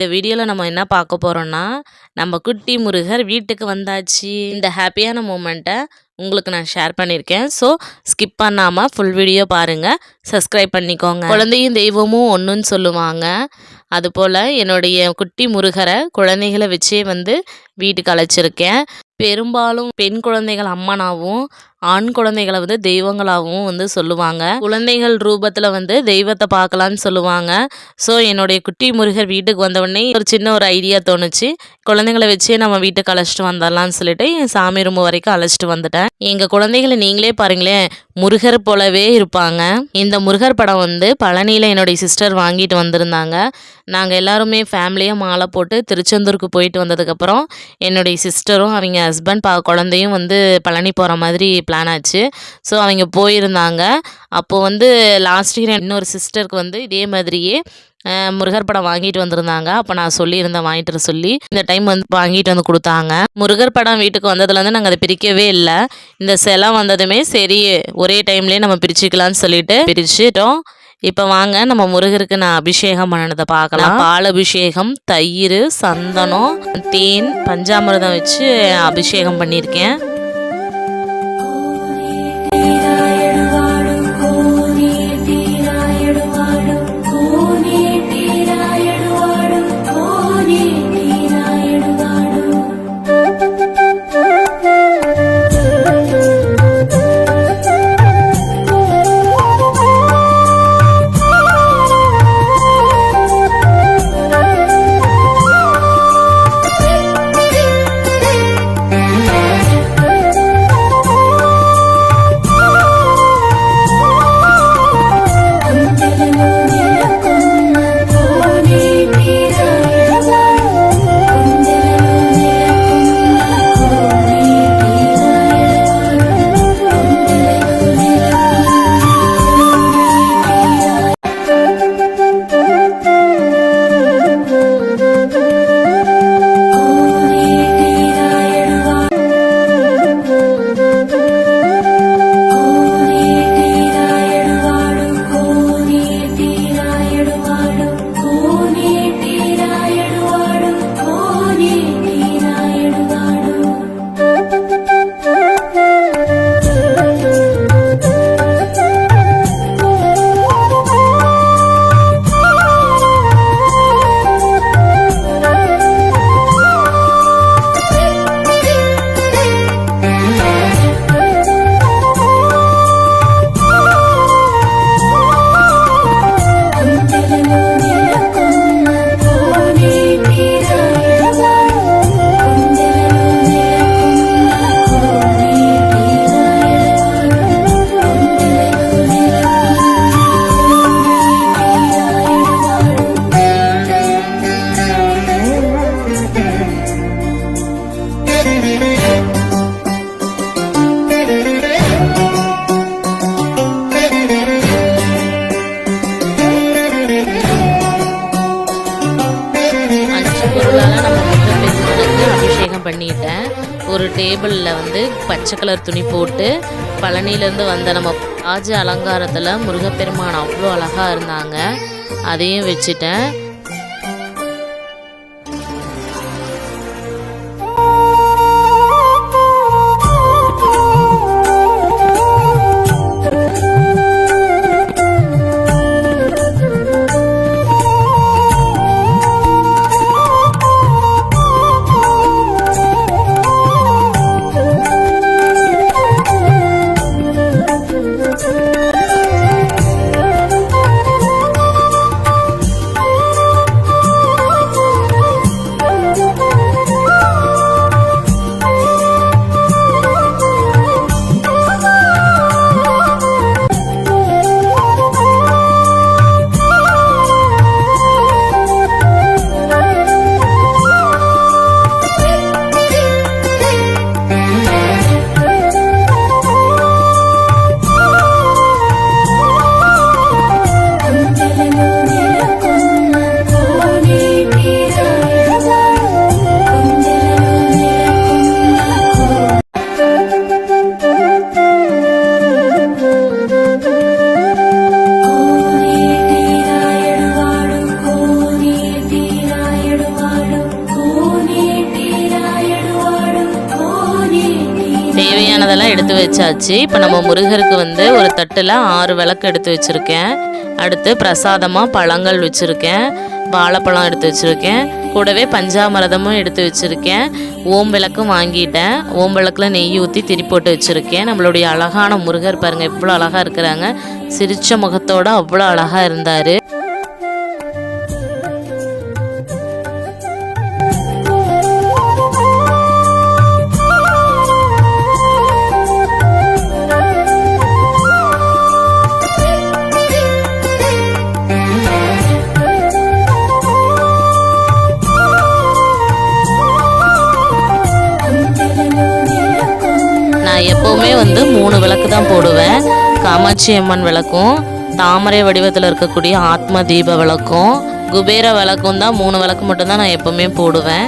இந்த வீடியோவில் நம்ம என்ன பார்க்க போகிறோம்னா, நம்ம குட்டி முருகர் வீட்டுக்கு வந்தாச்சு. இந்த ஹாப்பியான மூமெண்ட்டை உங்களுக்கு நான் ஷேர் பண்ணியிருக்கேன். ஸோ ஸ்கிப் பண்ணாமல் ஃபுல் வீடியோ பாருங்கள், சப்ஸ்கிரைப் பண்ணிக்கோங்க. குழந்தையும் தெய்வமும் ஒன்றுன்னு சொல்லுவாங்க. அதுபோல் என்னுடைய குட்டி முருகரை குழந்தைகளை வச்சே வீட்டுக்கு அழைச்சிருக்கேன். பெரும்பாலும் பெண் குழந்தைகள் அம்மனாகவும் ஆண் குழந்தைகளை தெய்வங்களாகவும் சொல்லுவாங்க. குழந்தைகள் ரூபத்தில் தெய்வத்தை பார்க்கலான்னு சொல்லுவாங்க. ஸோ என்னுடைய குட்டி முருகர் வீட்டுக்கு வந்தவுடனே ஒரு சின்ன ஐடியா தோணுச்சு. குழந்தைங்களை வச்சே நம்ம வீட்டுக்கு அழைச்சிட்டு வந்துடலான்னு சொல்லிட்டு என் சாமி ரூம் வரைக்கும் அழைச்சிட்டு வந்துட்டேன். எங்கள் குழந்தைகளை நீங்களே பாருங்களேன், முருகர் போலவே இருப்பாங்க. இந்த முருகர் படம் பழனியில் என்னுடைய சிஸ்டர் வாங்கிட்டு வந்திருந்தாங்க. நாங்கள் எல்லாருமே ஃபேமிலியாக மாலை போட்டு திருச்செந்தூருக்கு போயிட்டு வந்ததுக்கப்புறம் என்னுடைய சிஸ்டரும் அவங்க ஹஸ்பண்ட் குழந்தையும் பழனி போகிற மாதிரி பிளான் ஆச்சு. ஸோ அவங்க போயிருந்தாங்க. அப்போது லாஸ்ட் இயர் இன்னொரு சிஸ்டருக்கு இதே மாதிரியே முருகர் படம் வாங்கிட்டு வந்திருந்தாங்க. அப்போ நான் சொல்லியிருந்தேன் வாங்கிட்டு வர சொல்லி. இந்த டைம் வாங்கிட்டு வந்து கொடுத்தாங்க. முருகர் படம் வீட்டுக்கு வந்ததுலேருந்து நாங்கள் அதை பிரிக்கவே இல்லை. இந்த சிலை வந்ததுமே சரி ஒரே டைம்லேயே நம்ம பிரிச்சுக்கலான்னு சொல்லிட்டு பிரிச்சுட்டோம். இப்போ வாங்க நம்ம முருகருக்கு நான் அபிஷேகம் பண்ணினதை பார்க்கலாம். பால் அபிஷேகம், தயிர், சந்தனம், தேன், பஞ்சாமிர்தம் வச்சு அபிஷேகம் பண்ணியிருக்கேன். பண்ணிட்டேன். ஒரு டேபிளில் பச்சை கலர் துணி போட்டு பழனியிலேருந்து வந்த நம்ம ராஜ அலங்காரத்தில் முருகப்பெருமான் அவ்வளோ அழகாக இருந்தாங்க. அதையும் வச்சுட்டேன். தேவையானதெல்லாம் எடுத்து வச்சாச்சு. இப்போ நம்ம முருகருக்கு வந்து ஒரு தட்டில் 6 விளக்கு எடுத்து வச்சுருக்கேன். அடுத்து பிரசாதமாக பழங்கள் வச்சுருக்கேன். வாழைப்பழம் எடுத்து வச்சுருக்கேன். கூடவே பஞ்சாமிரதமும் எடுத்து வச்சுருக்கேன். ஓம் விளக்கும் வாங்கிட்டேன். ஓம் விளக்கில் நெய் ஊற்றி திரி போட்டு வச்சுருக்கேன். நம்மளுடைய அழகான முருகர் பாருங்கள் எவ்வளோ அழகாக இருக்கிறாங்க. சிரித்த முகத்தோடு அவ்வளோ அழகாக இருந்தார். எப்போவுமே வந்து 3 விளக்கு தான் போடுவேன். காமாட்சி அம்மன் விளக்கும், தாமரை வடிவத்தில் இருக்கக்கூடிய ஆத்ம தீப விளக்கும், குபேர விளக்கும் தான் 3 விளக்கு மட்டும்தான் நான் எப்போவுமே போடுவேன்.